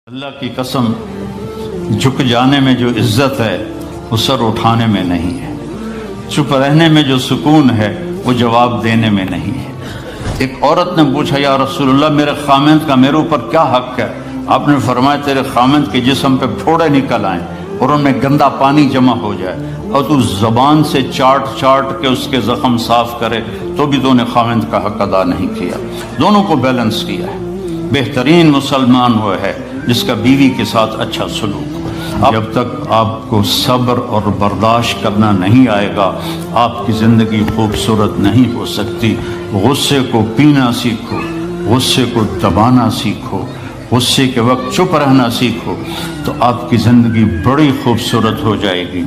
اللہ کی قسم، جھک جانے میں جو عزت ہے وہ سر اٹھانے میں نہیں ہے، چپ رہنے میں جو سکون ہے وہ جواب دینے میں نہیں ہے۔ ایک عورت نے پوچھا، یا رسول اللہ میرے خامند کا میرے اوپر کیا حق ہے؟ آپ نے فرمایا تیرے خامند کے جسم پہ پھوڑے نکل آئیں اور ان میں گندا پانی جمع ہو جائے اور تو زبان سے چاٹ کے اس کے زخم صاف کرے تو بھی تو نے خامند کا حق ادا نہیں کیا۔ دونوں کو بیلنس کیا ہے۔ بہترین مسلمان وہ ہے جس کا بیوی کے ساتھ اچھا سلوک ہو۔ جب تک آپ کو صبر اور برداشت کرنا نہیں آئے گا آپ کی زندگی خوبصورت نہیں ہو سکتی۔ غصے کو پینا سیکھو، غصے کو دبانا سیکھو، غصے کے وقت چپ رہنا سیکھو تو آپ کی زندگی بڑی خوبصورت ہو جائے گی۔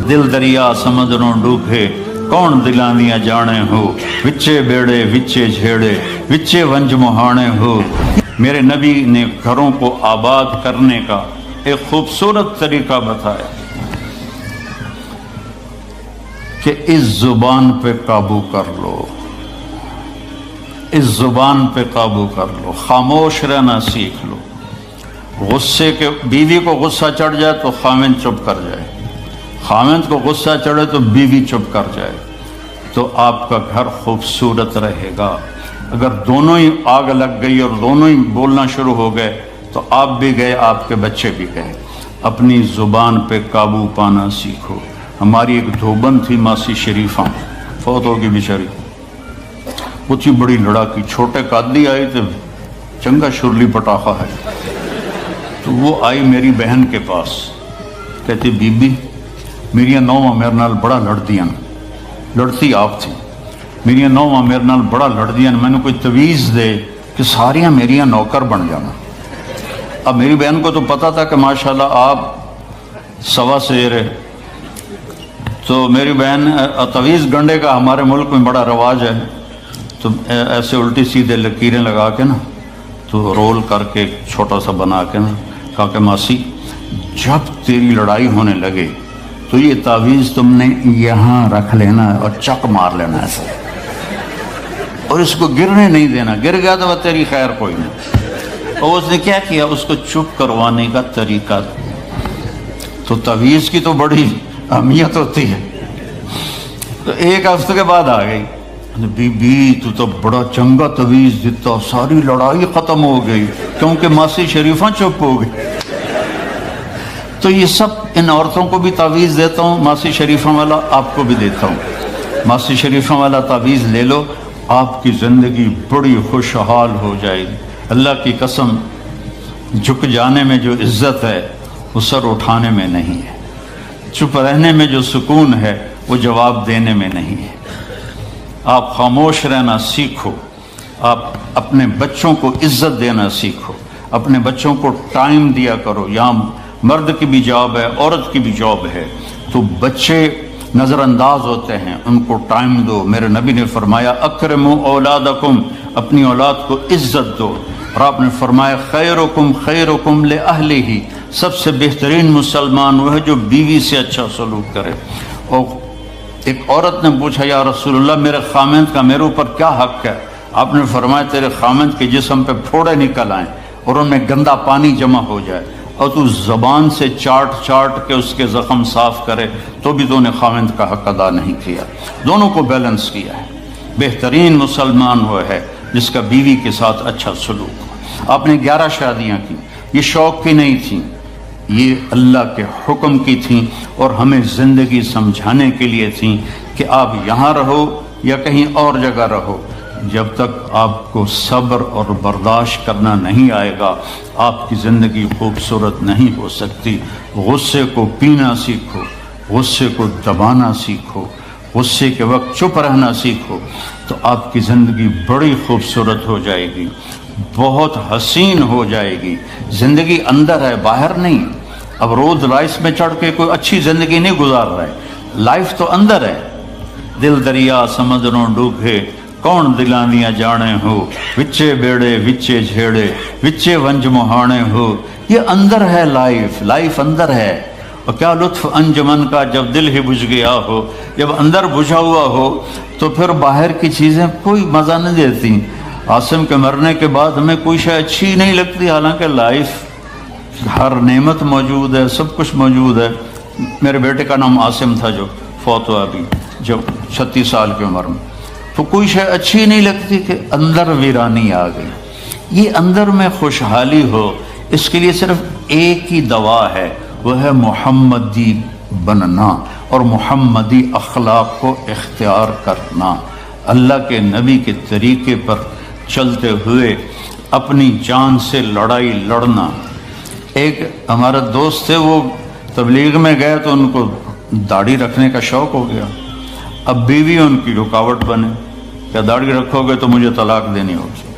دل دریا سمندروں ڈوبے کون دلاندیاں جانے ہو، وچے بیڑے وچے جھیڑے وچے ونج مہانے ہو۔ میرے نبی نے گھروں کو آباد کرنے کا ایک خوبصورت طریقہ بتایا کہ اس زبان پہ قابو کر لو، اس زبان پہ قابو کر لو، خاموش رہنا سیکھ لو۔ غصے کے بیوی کو غصہ چڑھ جائے تو خامند چپ کر جائے، خامند کو غصہ چڑھے تو بیوی چپ کر جائے تو آپ کا گھر خوبصورت رہے گا۔ اگر دونوں ہی آگ لگ گئی اور دونوں ہی بولنا شروع ہو گئے تو آپ بھی گئے، آپ کے بچے بھی گئے۔ اپنی زبان پہ قابو پانا سیکھو۔ ہماری ایک دھوبن تھی ماسی شریفہ، فوت ہوگی بیچاری، وہ تھی بڑی لڑاکی، چھوٹے قادی آئی تو چنگا شرلی پٹاخہ ہے، تو وہ آئی میری بہن کے پاس، کہتی بی بی میری نوواں میرے نال بڑا لڑدیاں، لڑتی آپ تھی، میری نوواں میرے نال بڑا لڑدیاں، میں نے کوئی تویز دے کہ ساریاں میریاں نوکر بن جانا۔ اب میری بہن کو تو پتا تھا کہ ماشاءاللہ آپ سوا سیر ہے، تو میری بہن تویز گنڈے کا ہمارے ملک میں بڑا رواج ہے، تو ایسے الٹی سیدھے لکیریں لگا کے نا تو رول کر کے چھوٹا سا بنا کے نا کہا کہ ماسی جب تیری لڑائی ہونے لگے تو یہ تعویذ تم نے یہاں رکھ لینا اور چک مار لینا ایسے، اور اس کو گرنے نہیں دینا، گر گیا تو وہ تیری خیر کوئی نہیں۔ اور اس نے کیا کیا، اس کو چپ کروانے کا طریقہ، تو تعویذ کی تو بڑی اہمیت ہوتی ہے۔ تو ایک ہفتے کے بعد آ گئی، بی بی تو بڑا چنگا تعویذ دیتا، ساری لڑائی ختم ہو گئی کیونکہ ماسی شریفہ چپ ہو گئی۔ تو یہ سب ان عورتوں کو بھی تعویذ دیتا ہوں، ماسی شریفہ والا آپ کو بھی دیتا ہوں۔ ماسی شریفہ والا تعویذ لے لو، آپ کی زندگی بڑی خوشحال ہو جائے گی۔ اللہ کی قسم، جھک جانے میں جو عزت ہے وہ سر اٹھانے میں نہیں ہے، چپ رہنے میں جو سکون ہے وہ جواب دینے میں نہیں ہے۔ آپ خاموش رہنا سیکھو، آپ اپنے بچوں کو عزت دینا سیکھو، اپنے بچوں کو ٹائم دیا کرو۔ یہاں مرد کی بھی جاب ہے، عورت کی بھی جاب ہے، تو بچے نظر انداز ہوتے ہیں، ان کو ٹائم دو۔ میرے نبی نے فرمایا اکرموا اولادکم، اپنی اولاد کو عزت دو، اور آپ نے فرمایا خیرکم خیرکم لأہلہ، سب سے بہترین مسلمان وہ ہے جو بیوی سے اچھا سلوک کرے۔ اور ایک عورت نے پوچھا، یا رسول اللہ میرے خامند کا میرے اوپر کیا حق ہے؟ آپ نے فرمایا تیرے خامند کے جسم پہ پھوڑے نکل آئیں اور ان میں گندا پانی جمع ہو جائے اور تو زبان سے چاٹ کے اس کے زخم صاف کرے تو بھی تو نے خامند کا حق ادا نہیں کیا۔ دونوں کو بیلنس کیا ہے۔ بہترین مسلمان وہ ہے جس کا بیوی کے ساتھ اچھا سلوک ہو۔ آپ نے 11 شادیاں کی، یہ شوق کی نہیں تھیں، یہ اللہ کے حکم کی تھیں اور ہمیں زندگی سمجھانے کے لیے تھیں کہ آپ یہاں رہو یا کہیں اور جگہ رہو، جب تک آپ کو صبر اور برداشت کرنا نہیں آئے گا آپ کی زندگی خوبصورت نہیں ہو سکتی۔ غصے کو پینا سیکھو، غصے کو دبانا سیکھو، غصے کے وقت چپ رہنا سیکھو تو آپ کی زندگی بڑی خوبصورت ہو جائے گی، بہت حسین ہو جائے گی۔ زندگی اندر ہے، باہر نہیں۔ اب رولز رائس میں چڑھ کے کوئی اچھی زندگی نہیں گزار رہے، لائف تو اندر ہے۔ دل دریا سمندروں ڈوبے کون دلاندیاں جانے ہو، وچے بیڑے وچے جھیڑے وچے ونج مہانے ہو۔ یہ اندر ہے، لائف اندر ہے۔ اور کیا لطف انجمن کا جب دل ہی بجھ گیا ہو، جب اندر بجھا ہوا ہو تو پھر باہر کی چیزیں کوئی مزہ نہیں دیتی۔ عاصم کے مرنے کے بعد ہمیں کوئی شے اچھی نہیں لگتی، حالانکہ لائف ہر نعمت موجود ہے، سب کچھ موجود ہے۔ میرے بیٹے کا نام عاصم تھا جو فوت ہوا ابھی جب 36 سال کی عمر میں، تو کوئی شے اچھی نہیں لگتی کہ اندر ویرانی آ گئی۔ یہ اندر میں خوشحالی ہو، اس کے لیے صرف ایک ہی دوا ہے، وہ ہے محمدی بننا اور محمدی اخلاق کو اختیار کرنا، اللہ کے نبی کے طریقے پر چلتے ہوئے اپنی جان سے لڑائی لڑنا۔ ایک ہمارا دوست تھے، وہ تبلیغ میں گئے تو ان کو داڑھی رکھنے کا شوق ہو گیا، اب بیوی ان کی رکاوٹ بنے، کیا داڑھی رکھو گے تو مجھے طلاق دینی ہوگی۔